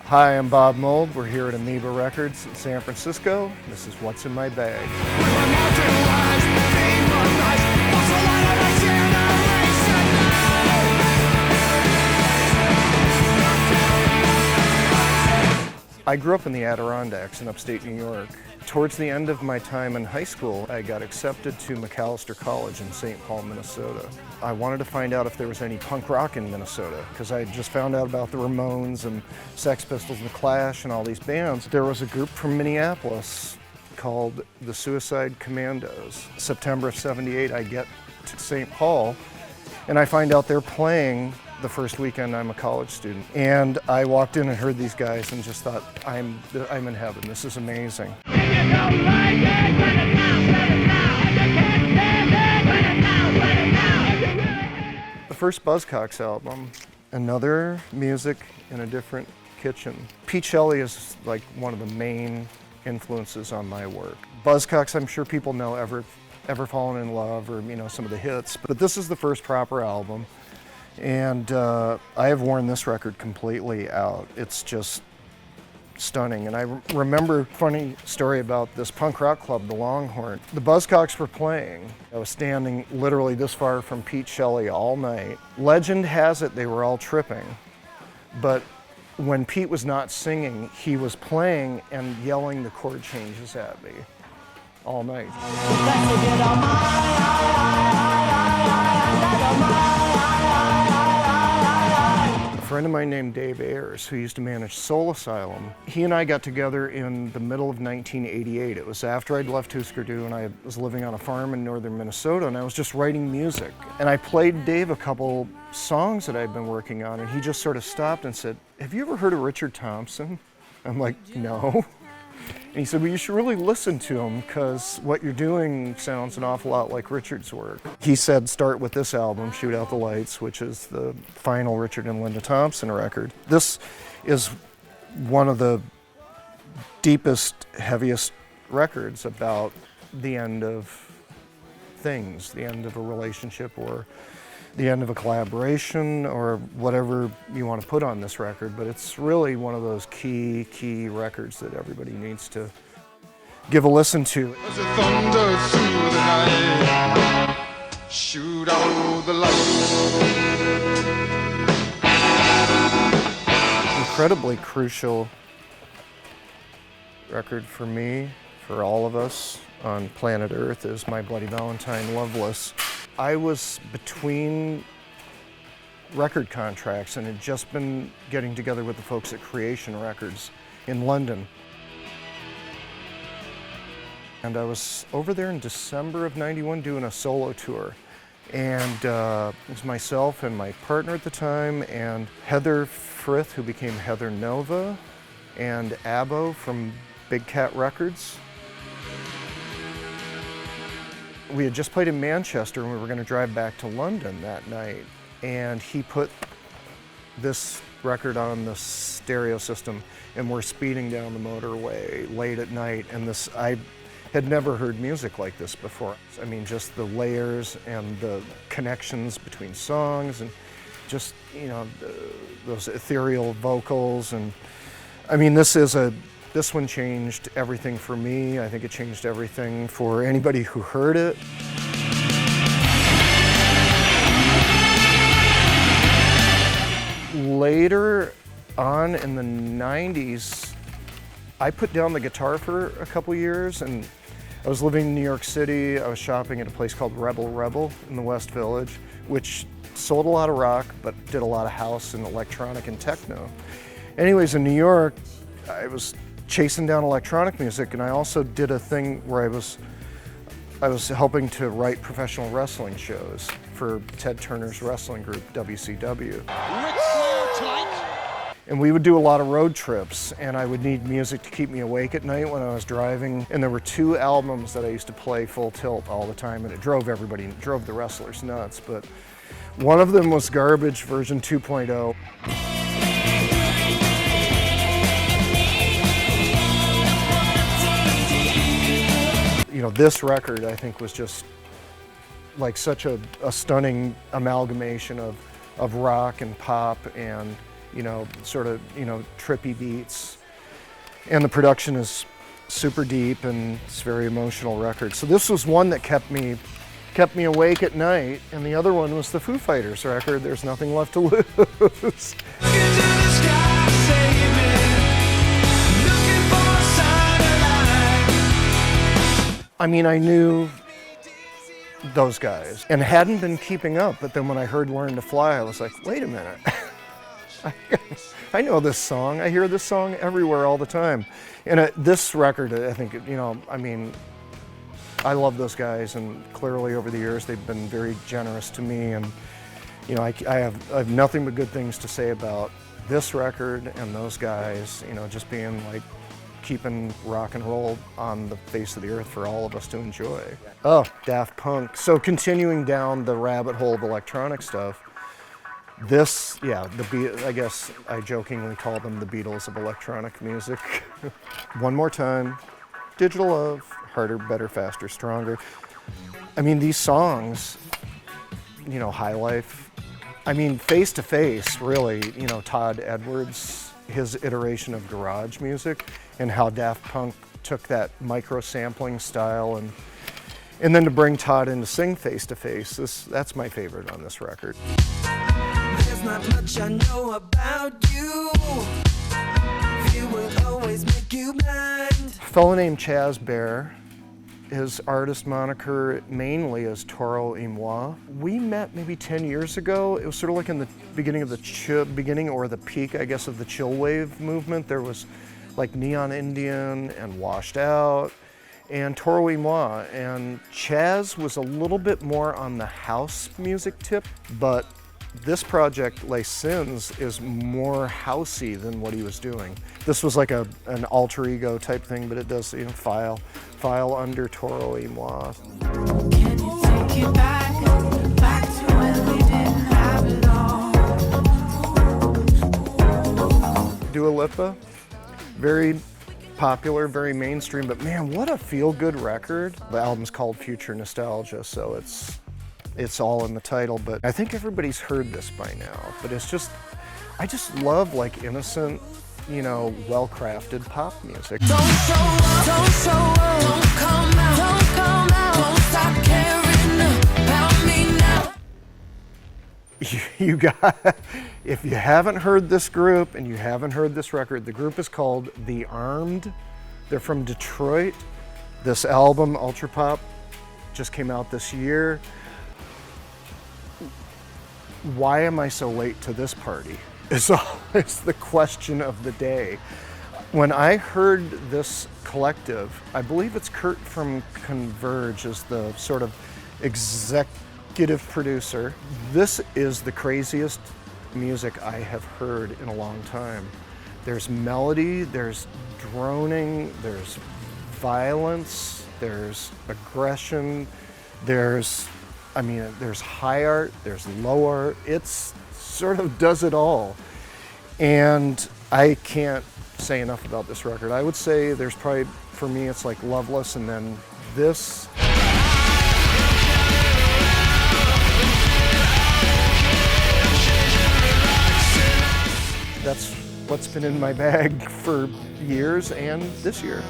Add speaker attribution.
Speaker 1: Hi, I'm Bob Mould. We're here at Amoeba Records in San Francisco. This is What's in My Bag. I grew up in the Adirondacks in upstate New York. Towards the end of my time in high school, I got accepted to Macalester College in St. Paul, Minnesota. I wanted to find out if there was any punk rock in Minnesota, because I just found out about the Ramones and Sex Pistols and the Clash and all these bands. There was a group from Minneapolis called the Suicide Commandos. September of '78, I get to St. Paul, and I find out they're playing the first weekend I'm a college student. And I walked in and heard these guys and just thought, I'm in heaven. This is amazing. The first Buzzcocks album, another music in a different kitchen. Pete Shelley is like one of the main influences on my work. Buzzcocks, I'm sure people know Ever Fallen in Love, or some of the hits, but this is the first proper album. And I have worn this record completely out. It's just stunning. And I remember a funny story about this punk rock club, the Longhorn. The Buzzcocks were playing. I was standing literally this far from Pete Shelley all night. Legend has it they were all tripping. But when Pete was not singing, he was playing and yelling the chord changes at me all night. A friend of mine named Dave Ayers, who used to manage Soul Asylum, he and I got together in the middle of 1988. It was after I'd left Husker and I was living on a farm in northern Minnesota, and I was just writing music. And I played Dave a couple songs that I'd been working on, and he just sort of stopped and said, "Have you ever heard of Richard Thompson?" I'm like, "No." And he said, "Well, you should really listen to him, because what you're doing sounds an awful lot like Richard's work." He said, "Start with this album, Shoot Out the Lights," which is the final Richard and Linda Thompson record. This is one of the deepest, heaviest records about the end of things, the end of a relationship, or the end of a collaboration, or whatever you want to put on this record, but it's really one of those key records that everybody needs to give a listen to.
Speaker 2: As it thunders through the night, shoot out the lights.
Speaker 1: Incredibly crucial record for me, for all of us on planet Earth, is my Bloody Valentine, Loveless. I was between record contracts and had just been getting together with the folks at Creation Records in London. And I was over there in December of '91 doing a solo tour. And it was myself and my partner at the time, and Heather Frith, who became Heather Nova, and Abo from Big Cat Records. We had just played in Manchester, and we were going to drive back to London that night, and he put this record on the stereo system, and we're speeding down the motorway late at night, and I had never heard music like this before. I mean, just the layers and the connections between songs, and just, those ethereal vocals, and I mean, this one changed everything for me. I think it changed everything for anybody who heard it. Later on in the '90s, I put down the guitar for a couple years, and I was living in New York City. I was shopping at a place called Rebel in the West Village, which sold a lot of rock, but did a lot of house and electronic and techno. Anyways, in New York, I was chasing down electronic music, and I also did a thing where I was helping to write professional wrestling shows for Ted Turner's wrestling group, WCW. And we would do a lot of road trips, and I would need music to keep me awake at night when I was driving. And there were two albums that I used to play full tilt all the time, and it drove the wrestlers nuts. But one of them was Garbage version 2.0. This record, I think, was just like such a stunning amalgamation of rock and pop and sort of, trippy beats. And the production is super deep and it's a very emotional record. So this was one that kept me awake at night, and the other one was the Foo Fighters record, There's Nothing Left to Lose. I mean, I knew those guys and hadn't been keeping up, but then when I heard Learn to Fly, I was like, wait a minute. I know this song. I hear this song everywhere all the time. And this record, I think, I love those guys, and clearly over the years they've been very generous to me, and I have nothing but good things to say about this record and those guys, just being like keeping rock and roll on the face of the earth for all of us to enjoy. Oh, Daft Punk. So continuing down the rabbit hole of electronic stuff, this, I guess I jokingly call them the Beatles of electronic music. One More Time, Digital Love, Harder, Better, Faster, Stronger. I mean, these songs, High Life, Face to Face, really, Todd Edwards, his iteration of garage music, and how Daft Punk took that micro sampling style, and then to bring Todd in to sing Face to Face, that's my favorite on this record.
Speaker 3: There's not much I know about you. Fear will always make you blind.
Speaker 1: A fellow named Chaz Bear, his artist moniker mainly is Toro y Moi. We met maybe 10 years ago. It was sort of like in the beginning of the peak, I guess, of the chill wave movement. There was like Neon Indian and Washed Out and Toro y Moi. And Chaz was a little bit more on the house music tip, but this project, Les Sins, is more housey than what he was doing. This was like an alter ego type thing, but it does file under Toro y Moi.
Speaker 3: Can you take it back to when we didn't have it all?
Speaker 1: Dua Lipa, very popular, very mainstream, but man, what a feel-good record. The album's called Future Nostalgia, so it's all in the title, but I think everybody's heard this by now. But I just love like innocent, well-crafted pop music.
Speaker 3: Don't show up, don't come out, don't stop caring about me now.
Speaker 1: You got, if you haven't heard this group and you haven't heard this record, the group is called The Armed. They're from Detroit. This album, Ultrapop, just came out this year. Why am I so late to this party? It's the question of the day. When I heard this collective, I believe it's Kurt from Converge is the sort of executive producer. This is the craziest music I have heard in a long time. There's melody, there's droning, there's violence, there's aggression, there's high art, there's low art. It's sort of does it all. And I can't say enough about this record. I would say there's probably, for me, it's like Loveless and then this. That's what's been in my bag for years and this year.